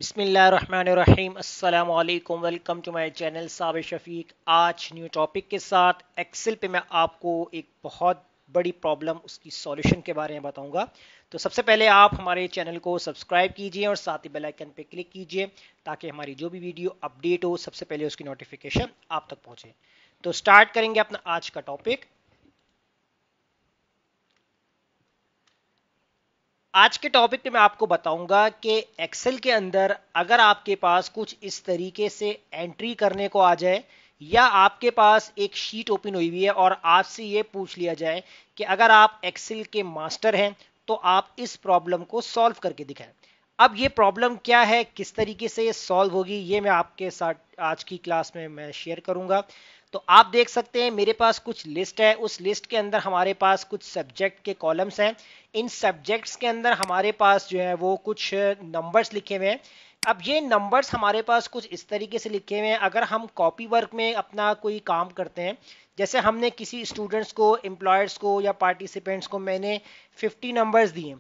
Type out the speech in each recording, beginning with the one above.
बिस्मिल्लाहिर्रहमानिर्रहीम अस्सलामु अलैकुम welcome to my channel Sabir Shafiq. आज न्यू टॉपिक के साथ एक्सेल पे मैं आपको एक बहुत बड़ी प्रॉब्लम उसकी सॉल्यूशन के बारे में बताऊंगा। तो सबसे पहले आप हमारे चैनल को सब्सक्राइब कीजिए और साथ ही बेल आइकन पे क्लिक कीजिए ताकि हमारी जो भी वीडियो अपडेट हो सबसे पहले उसकी नोटिफिकेशन आप तक पहुंचे। तो स्टार्ट करेंगे अपना आज का टॉपिक। आज के टॉपिक पे मैं आपको बताऊंगा कि एक्सेल के अंदर अगर आपके पास कुछ इस तरीके से एंट्री करने को आ जाए या आपके पास एक शीट ओपन हुई हुई है और आपसे ये पूछ लिया जाए कि अगर आप एक्सेल के मास्टर हैं तो आप इस प्रॉब्लम को सॉल्व करके दिखाएं। अब ये प्रॉब्लम क्या है, किस तरीके से ये सॉल्व होगी, ये मैं आपके साथ आज की क्लास में मैं शेयर करूंगा। तो आप देख सकते हैं मेरे पास कुछ लिस्ट है, उस लिस्ट के अंदर हमारे पास कुछ सब्जेक्ट के कॉलम्स हैं। इन सब्जेक्ट्स के अंदर हमारे पास जो है वो कुछ नंबर्स लिखे हुए हैं। अब ये नंबर्स हमारे पास कुछ इस तरीके से लिखे हुए हैं। अगर हम कॉपी वर्क में अपना कोई काम करते हैं, जैसे हमने किसी स्टूडेंट्स को, एम्प्लॉयर्स को या पार्टिसिपेंट्स को मैंने 50 नंबर्स दिए।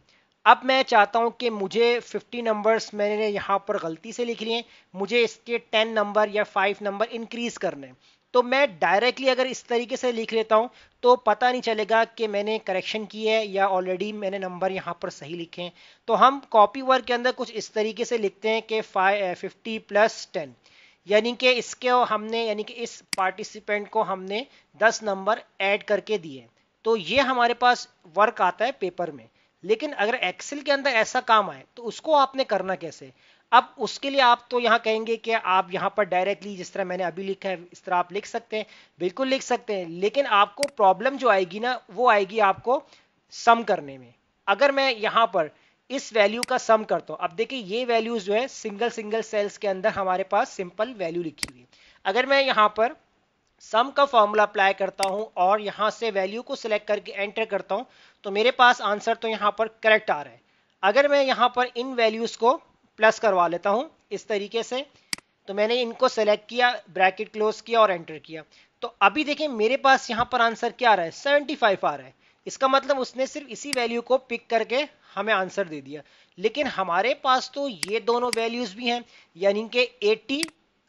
अब मैं चाहता हूं कि मुझे 50 नंबर्स मैंने यहाँ पर गलती से लिख लिए, मुझे इसके 10 नंबर या 5 नंबर इंक्रीज करने हैं। तो मैं डायरेक्टली अगर इस तरीके से लिख लेता हूं तो पता नहीं चलेगा कि मैंने करेक्शन की है या ऑलरेडी मैंने नंबर यहाँ पर सही लिखे हैं। तो हम कॉपी वर्क के अंदर कुछ इस तरीके से लिखते हैं कि 50 प्लस 10, यानी कि इसके हमने, यानी कि इस पार्टिसिपेंट को हमने 10 नंबर ऐड करके दिए। तो ये हमारे पास वर्क आता है पेपर में। लेकिन अगर एक्सेल के अंदर ऐसा काम आए तो उसको आपने करना कैसे? अब उसके लिए आप तो यहाँ कहेंगे कि आप यहाँ पर डायरेक्टली जिस तरह मैंने अभी लिखा है इस तरह आप लिख सकते हैं, बिल्कुल लिख सकते हैं। लेकिन आपको प्रॉब्लम जो आएगी ना वो आएगी आपको सम करने में। अगर मैं यहाँ पर इस वैल्यू का सम करता हूँ, अब देखिए ये वैल्यूज जो है सिंगल सिंगल सेल्स के अंदर हमारे पास सिंपल वैल्यू लिखी हुई है। अगर मैं यहाँ पर सम का फॉर्मूला अप्लाई करता हूं और यहां से वैल्यू को सिलेक्ट करके एंटर करता हूं तो मेरे पास आंसर तो यहां पर करेक्ट आ रहा है। अगर मैं यहां पर इन वैल्यूज को प्लस करवा लेता हूं इस तरीके से, तो मैंने इनको सेलेक्ट किया, ब्रैकेट क्लोज किया और एंटर किया, तो अभी देखिए मेरे पास यहां पर आंसर क्या आ रहा है, 75 आ रहा है। इसका मतलब उसने सिर्फ इसी वैल्यू को पिक करके हमें आंसर दे दिया। लेकिन हमारे पास तो ये दोनों वैल्यूज भी हैं, यानी कि 80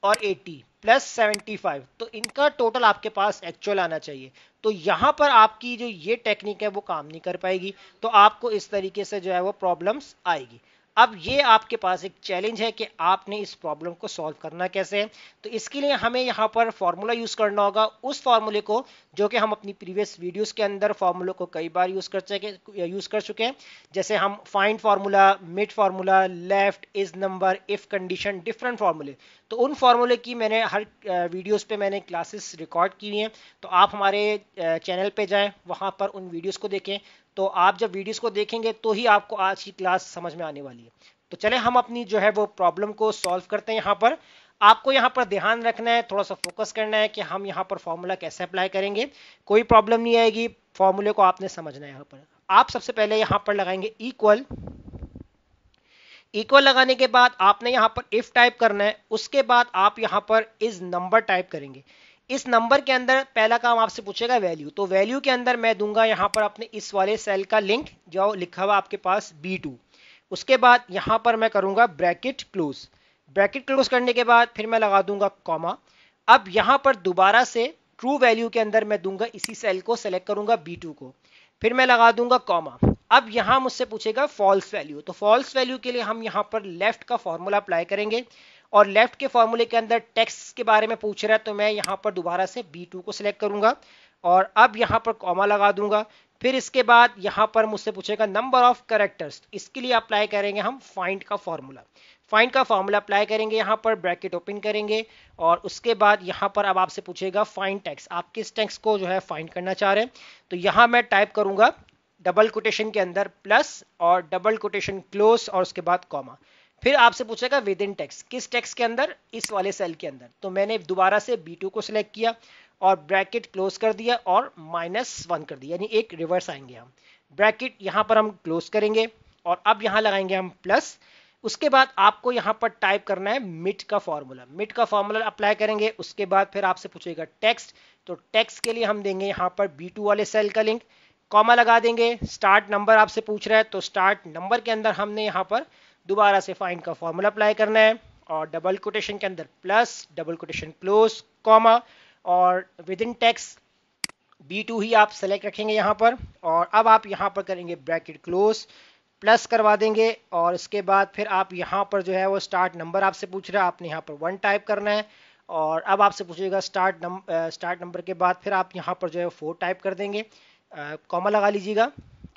और 80 प्लस 75, तो इनका टोटल आपके पास एक्चुअल आना चाहिए। तो यहां पर आपकी जो ये टेक्निक है वो काम नहीं कर पाएगी, तो आपको इस तरीके से जो है वो प्रॉब्लम्स आएगी। अब ये आपके पास एक चैलेंज है कि आपने इस प्रॉब्लम को सॉल्व करना कैसे है। तो इसके लिए हमें यहाँ पर फॉर्मूला यूज करना होगा, उस फॉर्मूले को जो कि हम अपनी प्रीवियस वीडियोस के अंदर फॉर्मूले को कई बार यूज कर चुके हैं। जैसे हम find formula, mid formula, left, is number, if condition, different फार्मूले। तो उन फार्मूले की मैंने हर वीडियोस पे मैंने क्लासेस रिकॉर्ड की हुई हैं। तो आप हमारे चैनल पे जाएं, वहां पर उन वीडियोस को देखें। तो आप जब वीडियोस को देखेंगे तो ही आपको आज की क्लास समझ में आने वाली है। तो चले हम अपनी जो है वो प्रॉब्लम को सॉल्व करते हैं। यहाँ पर आपको यहाँ पर ध्यान रखना है, थोड़ा सा फोकस करना है कि हम यहाँ पर फॉर्मूला कैसे अप्लाई करेंगे। कोई प्रॉब्लम नहीं आएगी, फॉर्मूले को आपने समझना है। यहाँ पर आप सबसे पहले यहाँ पर लगाएंगे इक्वल। इक्वल लगाने के बाद आपने यहां पर इफ टाइप करना है, उसके बाद आप यहां पर इस नंबर टाइप करेंगे। इस नंबर के अंदर पहला काम आपसे पूछेगा वैल्यू, तो वैल्यू के अंदर मैं दूंगा यहां पर अपने इस वाले सेल का लिंक जो लिखा हुआ आपके पास B2। उसके बाद यहां पर मैं करूंगा ब्रैकेट क्लोज। ब्रैकेट क्लोज करने के बाद फिर मैं लगा दूंगा कॉमा। अब यहां पर दोबारा से ट्रू वैल्यू के अंदर मैं दूंगा, इसी सेल को सेलेक्ट करूंगा B2 को, फिर मैं लगा दूंगा कॉमा। अब यहां मुझसे पूछेगा फॉल्स वैल्यू, तो फॉल्स वैल्यू के लिए हम यहां पर लेफ्ट का फॉर्मूला अप्लाई करेंगे और लेफ्ट के फॉर्मूले के अंदर टेक्स्ट के बारे में पूछ रहा है, तो मैं यहां पर दोबारा से B2 को सिलेक्ट करूंगा और अब यहां पर कॉमा लगा दूंगा। फिर इसके बाद यहां पर मुझसे पूछेगा नंबर ऑफ कैरेक्टर्स, इसके लिए अप्लाई करेंगे हम फाइंड का फॉर्मूला। फाइंड का फॉर्मूला अप्लाई करेंगे, यहां पर ब्रैकेट ओपन करेंगे और उसके बाद यहां पर अब आपसे पूछेगा फाइंड टेक्स्ट, आप किस टेक्स्ट को जो है फाइंड करना चाह रहे हैं। तो यहां मैं टाइप करूंगा डबल कोटेशन के अंदर प्लस और डबल कोटेशन क्लोज और उसके बाद कॉमा। फिर आपसे पूछेगा विद इन टेक्स्ट, किस टेक्स्ट के अंदर, इस वाले सेल के अंदर। तो मैंने दोबारा से B2 को सिलेक्ट किया और ब्रैकेट क्लोज कर दिया और -1 कर दिया, यानी एक रिवर्स आएंगे हम। ब्रैकेट यहां पर हम क्लोज करेंगे और अब यहां लगाएंगे हम प्लस। उसके बाद आपको यहां पर टाइप करना है मिड का फॉर्मूला। मिड का फॉर्मूला अप्लाई करेंगे, उसके बाद फिर आपसे पूछेगा टेक्स्ट, तो टेक्स्ट के लिए हम देंगे यहां पर B2 वाले सेल का लिंक, कॉमा लगा देंगे। स्टार्ट नंबर आपसे पूछ रहा है, तो स्टार्ट नंबर के अंदर हमने यहाँ पर दोबारा से फाइंड का फॉर्मूला अप्लाई करना है और डबल कोटेशन के अंदर plus, double quotation close, comma और विद इन टेक्स्ट B2 ही आप सेलेक्ट रखेंगे यहाँ पर। और अब आप यहाँ पर करेंगे ब्रैकेट क्लोज, प्लस करवा देंगे और इसके बाद फिर आप यहाँ पर जो है वो स्टार्ट नंबर आपसे पूछ रहा है, आपने यहाँ पर 1 टाइप करना है। और अब आपसे पूछेगा स्टार्ट नंबर के बाद फिर आप यहाँ पर जो है 4 टाइप कर देंगे, कॉमा लगा लीजिएगा।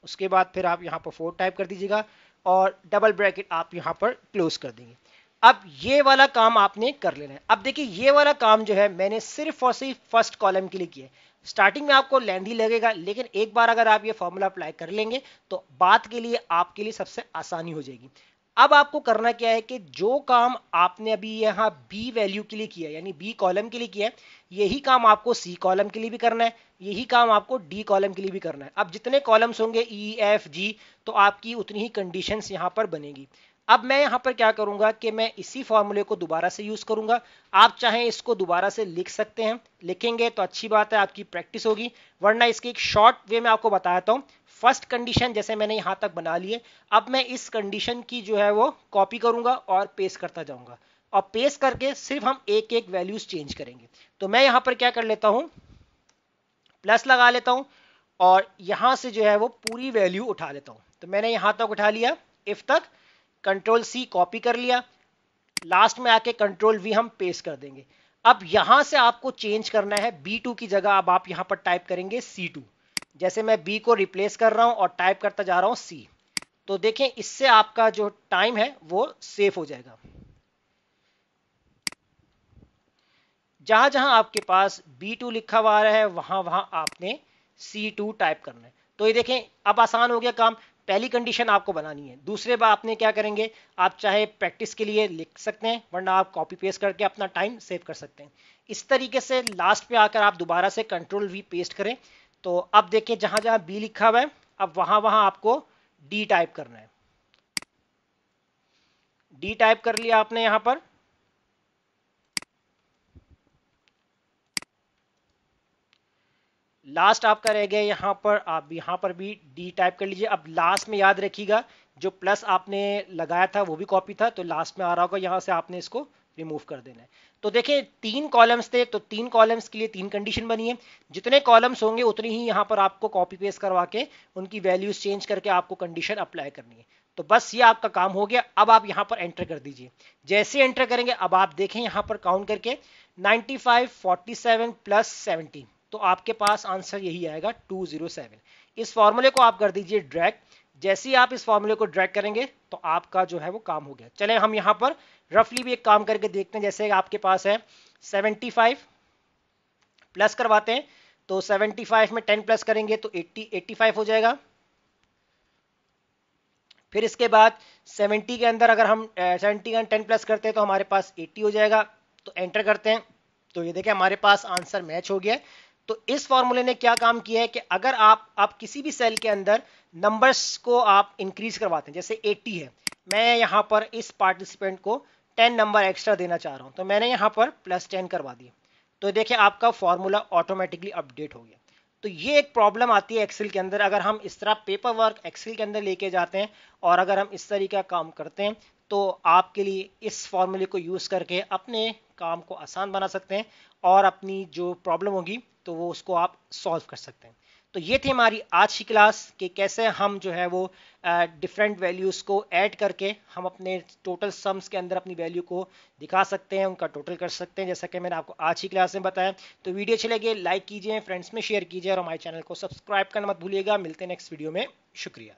उसके बाद फिर आप यहाँ पर 4 टाइप कर दीजिएगा और डबल ब्रैकेट आप यहाँ पर क्लोज कर देंगे। अब ये वाला काम आपने कर लेना है। अब देखिए ये वाला काम जो है मैंने सिर्फ और सिर्फ फर्स्ट कॉलम के लिए किया है। स्टार्टिंग में आपको लेंथी लगेगा, लेकिन एक बार अगर आप ये फॉर्मूला अप्लाई कर लेंगे तो बात के लिए आपके लिए सबसे आसानी हो जाएगी। अब आपको करना क्या है कि जो काम आपने अभी यहाँ बी वैल्यू के लिए किया, यानी बी कॉलम के लिए किया है, यही काम आपको सी कॉलम के लिए भी करना है, यही काम आपको डी कॉलम के लिए भी करना है। अब जितने कॉलम्स होंगे ई एफ जी, तो आपकी उतनी ही कंडीशंस यहाँ पर बनेगी। अब मैं यहाँ पर क्या करूंगा कि मैं इसी फॉर्मूले को दोबारा से यूज करूंगा। आप चाहें इसको दोबारा से लिख सकते हैं, लिखेंगे तो अच्छी बात है, आपकी प्रैक्टिस होगी, वरना इसकी एक शॉर्ट वे में आपको बताता हूँ। फर्स्ट कंडीशन जैसे मैंने यहां तक बना ली है, अब मैं इस कंडीशन की जो है वो कॉपी करूंगा और पेस्ट करता जाऊंगा और पेस्ट करके सिर्फ हम एक एक वैल्यूज चेंज करेंगे। तो मैं यहां पर क्या कर लेता हूं, प्लस लगा लेता हूं और यहां से जो है वो पूरी वैल्यू उठा लेता हूं। तो मैंने यहां तक उठा लिया, इफ तक, कंट्रोल सी कॉपी कर लिया, लास्ट में आके कंट्रोल वी हम पेस्ट कर देंगे। अब यहां से आपको चेंज करना है B2 की जगह, अब आप यहां पर टाइप करेंगे C2। जैसे मैं B को रिप्लेस कर रहा हूं और टाइप करता जा रहा हूं C, तो देखें इससे आपका जो टाइम है वो सेफ हो जाएगा। जहां जहां आपके पास B2 लिखा हुआ है वहां वहां आपने C2 टाइप करना है। तो ये देखें अब आसान हो गया काम। पहली कंडीशन आपको बनानी है, दूसरे बार आपने क्या करेंगे, आप चाहे प्रैक्टिस के लिए लिख सकते हैं, वरना आप कॉपी पेस्ट करके अपना टाइम सेव कर सकते हैं। इस तरीके से लास्ट पे आकर आप दोबारा से कंट्रोल वी पेस्ट करें। तो अब देखिए जहां जहां बी लिखा हुआ है, अब वहां वहां आपको डी टाइप करना है। डी टाइप कर लिया आपने यहां पर, लास्ट आपका रह गया यहां पर, आप यहां पर भी डी टाइप कर लीजिए। अब लास्ट में याद रखिएगा जो प्लस आपने लगाया था वो भी कॉपी था, तो लास्ट में आ रहा होगा, यहां से आपने इसको रिमूव कर देना है। तो देखिए 3 कॉलम्स थे, तो 3 कॉलम्स के लिए 3 कंडीशन बनी है। जितने कॉलम्स होंगे उतनी ही यहां पर आपको कॉपी पेस्ट करवा के उनकी वैल्यूज चेंज करके आपको कंडीशन अप्लाई करनी है। तो बस ये आपका काम हो गया। अब आप यहां पर एंटर कर दीजिए। जैसे एंटर करेंगे अब आप देखें यहां पर काउंट करके 95, 47 प्लस 17, तो आपके पास आंसर यही आएगा 207। इस फॉर्मूले को आप कर दीजिए ड्रैग। जैसे ही आप इस फॉर्मूले को ड्रैग करेंगे तो आपका जो है वो काम हो गया। चले हम यहां पर रफली भी एक काम करके देखते हैं। जैसे आपके पास है 75 प्लस करवाते हैं, तो 75 में 10 प्लस करेंगे तो 85 हो जाएगा। फिर इसके बाद 70 के अंदर अगर हम 70 का 10 प्लस करते हैं तो हमारे पास 80 हो जाएगा। तो एंटर करते हैं, तो ये देखिए हमारे पास आंसर मैच हो गया। तो इस फॉर्मूले ने क्या काम किया है कि अगर आप किसी भी सेल के अंदर नंबर्स को आप इंक्रीज करवाते हैं, जैसे 80 है, मैं यहां पर इस पार्टिसिपेंट को 10 नंबर एक्स्ट्रा देना चाह रहा हूं, तो मैंने यहां पर +10 करवा दिया। तो देखिए आपका फॉर्मूला ऑटोमेटिकली अपडेट हो गया। तो ये एक प्रॉब्लम आती है एक्सेल के अंदर, अगर हम इस तरह पेपर वर्क एक्सेल के अंदर लेके जाते हैं और अगर हम इस तरीके का काम करते हैं तो आपके लिए इस फॉर्मूले को यूज करके अपने काम को आसान बना सकते हैं और अपनी जो प्रॉब्लम होगी तो वो उसको आप सॉल्व कर सकते हैं। तो ये थी हमारी आज की क्लास कि कैसे हम जो है वो डिफरेंट वैल्यूज को ऐड करके हम अपने टोटल सम्स के अंदर अपनी वैल्यू को दिखा सकते हैं, उनका टोटल कर सकते हैं, जैसा कि मैंने आपको आज की क्लास में बताया। तो वीडियो अच्छी लगे लाइक कीजिए, फ्रेंड्स में शेयर कीजिए और हमारे चैनल को सब्सक्राइब करना मत भूलिएगा। मिलते हैं नेक्स्ट वीडियो में, शुक्रिया।